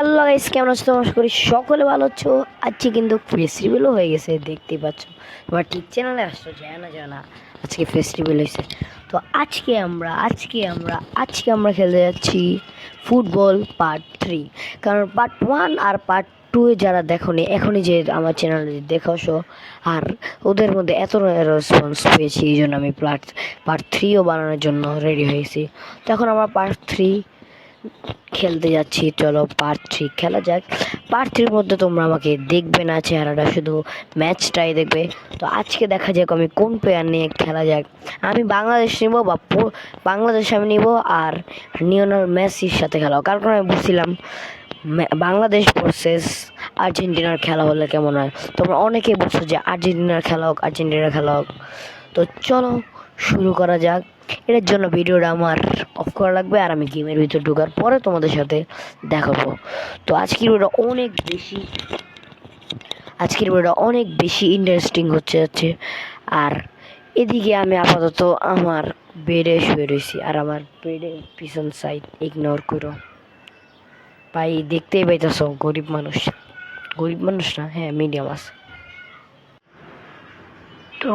Hello guys, কেমন আছো? তোমার আশা করি সকলে ভালো আছো। আজকে কিন্তু ফেস্টিভ্যালও হয়ে গেছে, দেখতেই পাচ্ছ। তোমার ঠিক চ্যানেলে আসছো, জানা আজকে ফেস্টিভ্যাল হয়েছে। তো আজকে আমরা খেলতে যাচ্ছি ফুটবল পার্ট 3। কারণ পার্ট 1 আর পার্ট 2 যারা দেখোনি, এখনই যে আমার চ্যানেলে দেখোছো, আর ওদের মধ্যে এত রেসপন্স পেয়েছি, এই জন্য আমি পার্ট 3ও বানানোর জন্য রেডি হয়েছি। তো এখন আমরা পার্ট 3 খেলতে যাচ্ছি। চলো পার্ট 3 খেলা যাক। পার্ট 3 মধ্যে তোমরা আমাকে দেখবে না চেহারাটা, শুধু ম্যাচটাই দেখবে। তো আজকে দেখা যাক আমি কোন প্লেয়ার নিয়ে খেলা যাক। আমি বাংলাদেশ নিব বা বাংলাদেশ আমি নিব, আর লিওনেল মেসির সাথে খেলা। কারণ আমি বুঝছিলাম বাংলাদেশ ভার্সেস আর্জেন্টিনার খেলা হলে কেমন হয়। তোমরা অনেকেই বলছো যে আর্জেন্টিনার খেলা হোক। তো চলো শুরু করা যাক। এটার জন্য ভিডিওটা আমার অফ করা লাগবে, আর আমি গেমের ভিতর ঢোকার পরে তোমাদের সাথে দেখাবো। তো আজকের ভিডিওটা অনেক বেশি ইন্টারেস্টিং হচ্ছে যাচ্ছে। আর এদিকে আমি আপাতত আমার বেডে শুয়ে রয়েছি, আর আমার বেডের পিছন সাইড ইগনোর করো। ভাই দেখতেই পাইতেছ, গরিব মানুষ না, হ্যাঁ মিডিয়াম আছে। তো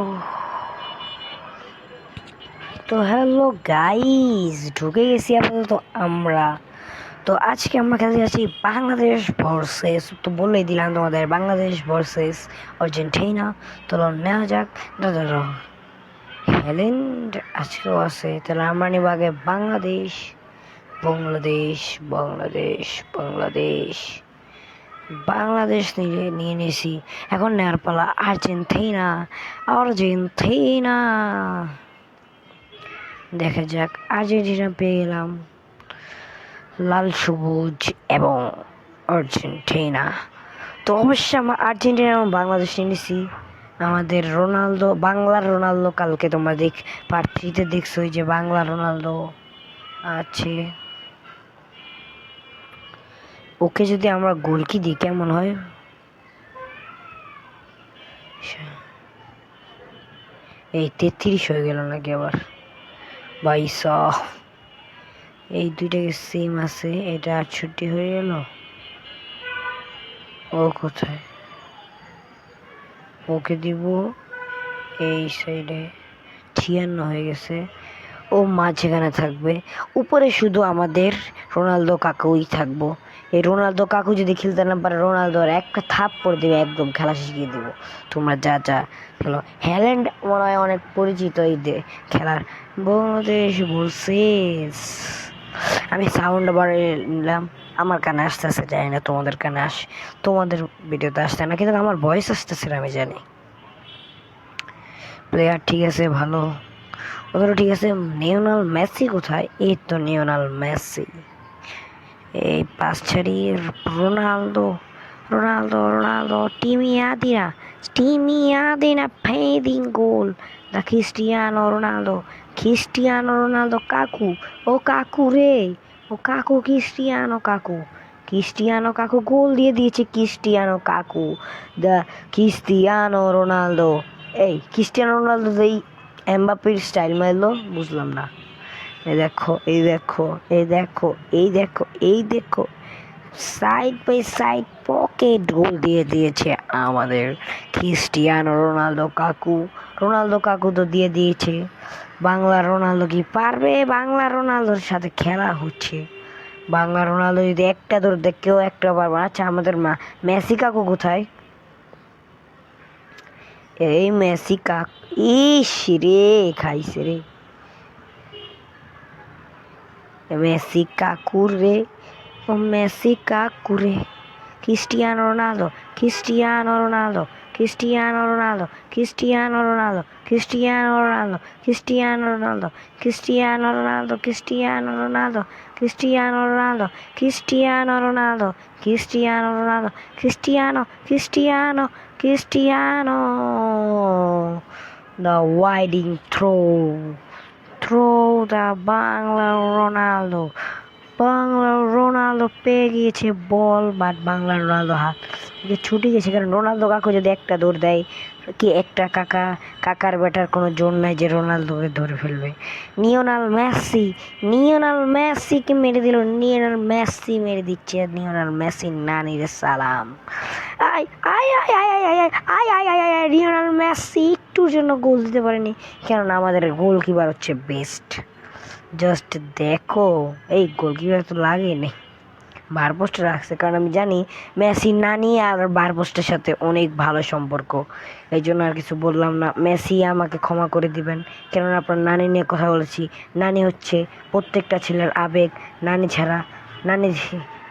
তো হ্যালো গাইস, ঢুকে গেছি আপাতত আমরা। তো আজকে আমরা খেলতে যাচ্ছি বাংলাদেশ ভার্সেস, তো বলেই দিলাম তোমাদের, বাংলাদেশ ভার্সেস আর্জেন্টিনা। তো নেওয়া যাক। দাদা হ্যালেন্ড আজকেও আছে, তাহলে আমরা নিব আগে বাংলাদেশ। বাংলাদেশ বাংলাদেশ বাংলাদেশ বাংলাদেশ নিয়ে নিয়েছি। এখন নেওয়ার পালা আর্জেন্টিনা। আর্জেন্টিনা দেখা যাক। আর্জেন্টিনা পেয়ে গেলাম, লাল সবুজ এবং আর্জেন্টিনা। তো অবশ্যই আমার আর্জেন্টিনা এবং বাংলাদেশ নিয়েছি। আমাদের রোনালদো, বাংলার রোনালদো, কালকে তোমরা পার্ট 3 দেখছোই যে বাংলা রোনালদো আছে। ওকে যদি আমরা গোলকি দিই কেমন হয়? এই 33 হয়ে গেল নাকি আবার? 22, এই দুইটাকে সেম আছে, এটা 68 হয়ে গেল। ও কোথায়? ওকে দিব এই সাইডে, 56 হয়ে গেছে। ও মাঝখানে থাকবে, উপরে শুধু আমাদের রোনালদো কাকুই থাকবো। এই রোনালদো কাকু যদি খেলতে না পারে, রোনালদোর একটা থাপ্পড় দেবে, একদম খেলা শিখিয়ে দেবো। তোমরা যা খেলো। হ্যাল্যান্ড মনে হয় অনেক পরিচিত এই খেলার। বাংলাদেশ ভার্সেস, আমি সাউন্ড বাড়িয়ে নিলাম। আমার কানে আসতেছে, জানি না তোমাদের কানে তোমাদের ভিডিওতে আসছে না, কিন্তু আমার ভয়েস আসতেছে আমি জানি। প্লেয়ার ঠিক আছে, ভালো, ওদেরও ঠিক আছে। লিওনেল মেসি কোথায়? এই তো লিওনেল মেসি। এই পাস ছাড়িয়ে রোনালদো রোনালদো রোনালদো টিমিয়াদিনা ফেদিং গোল। দা ক্রিস্টিয়ানো রোনালদো কাকু। ও কাকু রে, ও কাকু, ক্রিস্টিয়ানো কাকু গোল দিয়ে দিয়েছে। Cristiano Ronaldo. এই ক্রিস্টিয়ানো রোনালদো এই এমবাপ্পের স্টাইল মারলো, বুঝলাম না। এই দেখো, সাইড বাই সাইড পকেট গোল দিয়ে দিয়েছে আমাদের ক্রিস্টিয়ানো রোনালদো কাকু তো দিয়ে দিয়েছে। বাংলা রোনালদো কি পারবে? বাংলা রোনালদোর সাথে খেলা হচ্ছে। বাংলা রোনালদো যদি একটা ধরতে, কেউ একটা পারবে। আচ্ছা, আমাদের মেসি কাকু কোথায়? এই মেসি কাকু, ইস রে, খাইছে রে মেসি কাকুরে, ও মেসি কাকুরে। Cristiano Ronaldo Cristiano Ronaldo Cristiano Ronaldo Cristiano Ronaldo Cristiano Ronaldo Cristiano Ronaldo Cristiano Ronaldo Cristiano Ronaldo Cristiano Ronaldo Cristiano Ronaldo Cristiano Ronaldo Cristiano the winding throw the Bangla Ronaldo পেয়ে গিয়েছে বল, but Bangla Ronaldo যে ছুটে গেছে, কারণ Ronaldo কাকু যদি একটা দৌড় দেয় কি একটা কাকার ব্যাটার কোনো জোর নাই যে রোনালদোকে ধরে ফেলবে। লিওনেল মেসিকে মেরে দিল, লিওনেল মেসি মেরে দিচ্ছে, লিওনেল মেসি নানির সালাম। আয় আয় আয় আয় আয় আয় আয় আয় আয় আয় আয় লিওনেল মেসি একটুর জন্য গোল দিতে পারেনি, কেননা আমাদের গোলকিপার হচ্ছে বেস্ট। জাস্ট দেখো, এই গোলকিপার তো লাগেনি, বার পোস্টে রাখছে, কারণ আমি জানি মেসি নানি আর বার পোস্টের সাথে অনেক ভালো সম্পর্ক, এই জন্য আর কিছু বললাম না। মেসি আমাকে ক্ষমা করে দিবেন, কেননা আপনার নানি নিয়ে কথা বলেছি। নানি হচ্ছে প্রত্যেকটা ছেলের আবেগ, নানি ছাড়া নানি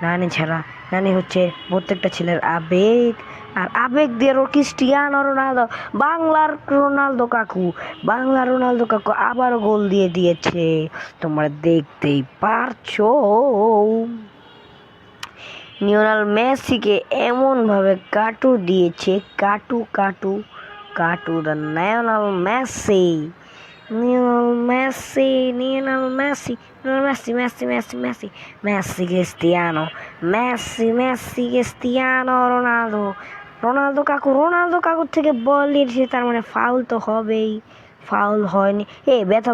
নানি ছাড়া নানি হচ্ছে প্রত্যেকটা ছেলের আবেগ। আর আবেগ দিয়ে ক্রিস্টিয়ানো রোনালদো, বাংলার রোনালদো কাকু আবারও গোল দিয়ে দিয়েছে, তোমরা দেখতেই পারছো। লিওনেল মেসিকে এমনভাবে কাটু দিয়েছে, কাটু the Lionel Messi, Lionel Messi, Lionel Messi, Messi Messi Messi Messi Messi Cristiano, Messi Cristiano Ronaldo, Ronaldo কাকুর থেকে বল নিয়েছে, তার মানে ফাউল তো হবেই, ফাউল হয়নি, ব্যথা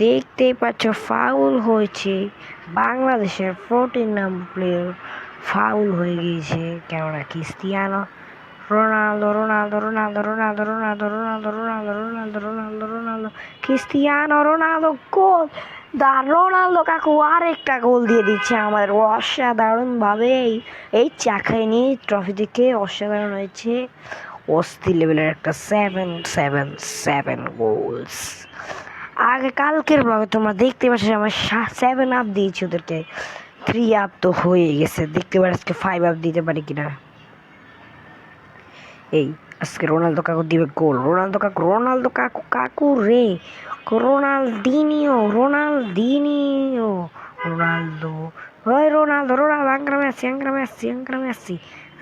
দেখতেই পাচ্ছ ফাউল হয়েছে। বাংলাদেশের 14 নম্বর প্লেয়ার ফাউল হয়ে গিয়েছে, কেননা ক্রিস্টিয়ানো রোনালদো ক্রিস্টিয়ানো রোনালদো গোল। রোনালদো কাকু আরেকটা গোল দিয়ে দিচ্ছে আমাদের অসাধারণ ভাবে। এই চাকায় নিয়ে ট্রফি থেকে অসাধারণ হয়েছে, অস্থির লেভেলের একটা 7 গোলস। আগে কালকের ব্লগে তোমরা দেখতে পাচ্ছ আমার 7 আপ দিয়েছি, ওদেরকে 3 আপ তো হয়ে গেছে, দেখতে পারি আজকে 5 আপ দিতে পারি কিনা। এই আজকে রোনালদো কাকু দিবে গোল, রোনালদো কাকু রে, Ronaldinho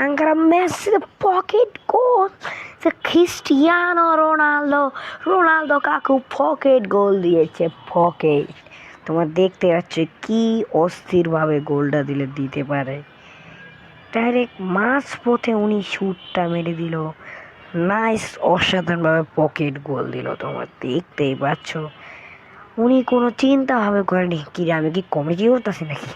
Ankara Messi, the pocket goal, the Cristiano Ronaldo কাকু পকেট গোল দিয়েছে, পকেট। তোমরা দেখতে পাচ্ছ কি অস্থির ভাবে গোলটা দিতে পারে, ডাইরেক্ট মাঝ পথে উনি শুটটা মেরে দিল, নাইস, অসাধারণভাবে পকেট গোল দিল। তোমরা দেখতেই পাচ্ছ উনি কোনো চিন্তা ভাবে করেনি কি আমি কি কমেডি করতেছি নাকি।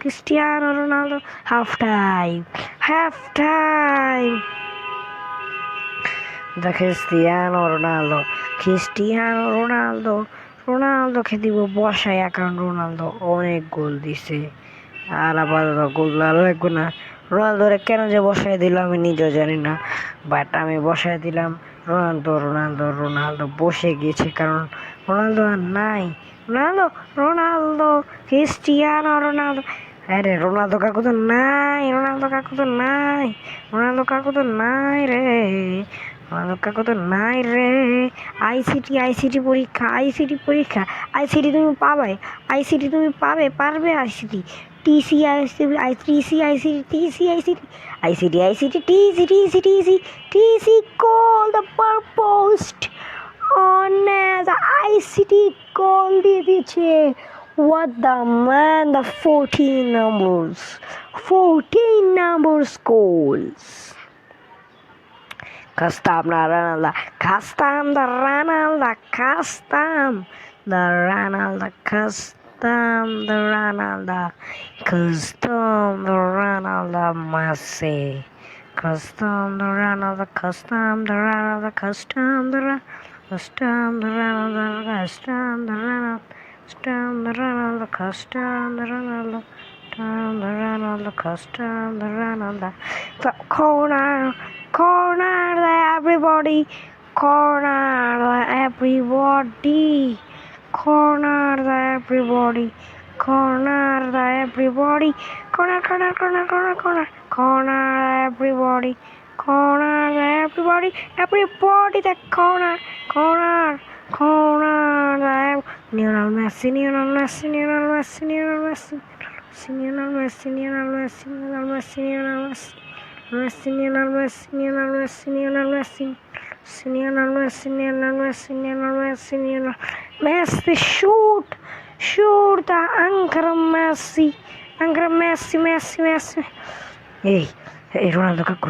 Cristiano Ronaldo. Half time. The Cristiano Ronaldoকে দিব বসায়, কারণ রোনালদো অনেক গোল দিছে, আর আবার গোল লাগবে না। রোনালদোরে কেন যে বসায় দিল আমি নিজেও জানি না, বাট আমি বসায় দিলাম। রোনালদো বসে গিয়েছে, কারণ রোনালদো আর নাই। রোনালদো ক্রিস্টিয়ানো রোনালদো, আরে রোনালদো কাকু তো নাই রে, রোনালদো কাকু তো নাই রে। আইসিটি পরীক্ষা, তুমি পারবে ICT, TC call the purpose on the ICT call দিয়ে দিচ্ছে। What the man, the 14 numbers goals. Custom the Ronaldo, custom the Ronaldo Messi. Custom the Ronaldo the corner everybody, corner everybody, corner, everybody the corner, corner. Lionel Messi, Lionel Messi, Lionel Messi, Lionel Messi, Lionel Messi, Lionel Messi, Lionel Messi, Lionel Messi. Messi, Lionel Messi, Lionel Messi, Lionel Messi, Lionel Messi, Lionel Messi, Lionel Messi, Lionel Messi, shoot the Messi, Messi. Hey, Ronaldo Kaku,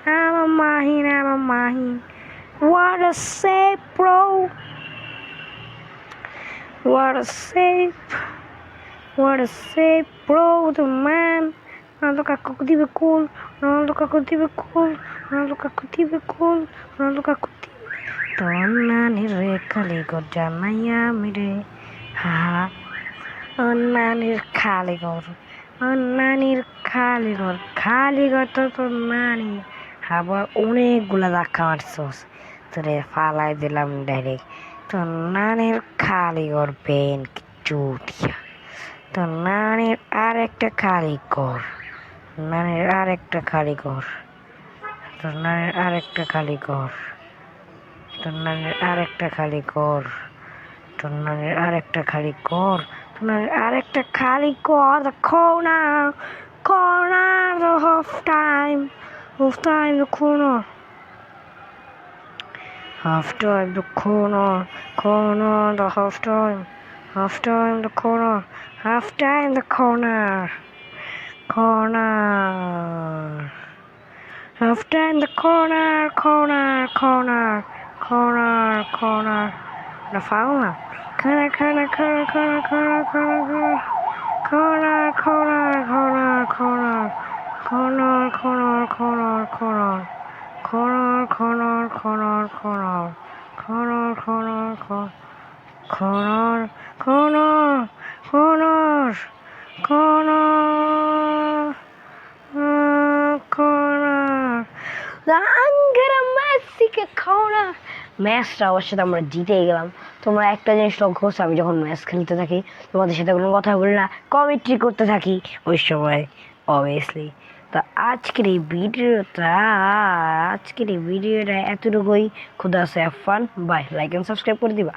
I'm a mine. What a save, bro! What a save, bro, the man. Ronaldo Kaku dibe cool, Ronaldo Kaku dibe cool. Tonanir Kaligor Janaya Mide, ha, Onanir Kaligor, Kaligor Tonani, আবার অনেকগুলা ধাক্কা মারছস তোরে ফালাই দিলাম direct তোর নানের খালি করবেন কিচ্ছু দিয়া তোর নানের আর একটা খালি কর নানের আর একটা খালি কর তোর নানের আর একটা খালি কর তোর নানের আর একটা খালি কর তোর নানের আর একটা খালি কর তোর নানের আর একটা খালি কর the corner the half time the corner half time the corner the half time the corner half time the corner half time the corner the foul corner ম্যাচটা অবশ্য আমরা জিতে গেলাম তোমরা একটা জিনিস লক্ষ্য করছো আমি যখন ম্যাচ খেলতে থাকি তোমাদের সাথে কোনো কথা বলি না কমেন্ট্রি করতে থাকি ওই সময় অবভিয়াসলি তো আজকের এই ভিডিওটা এতটুকুই খুদা হাফেজ বাই লাইক এন্ড সাবস্ক্রাইব করে দিবা।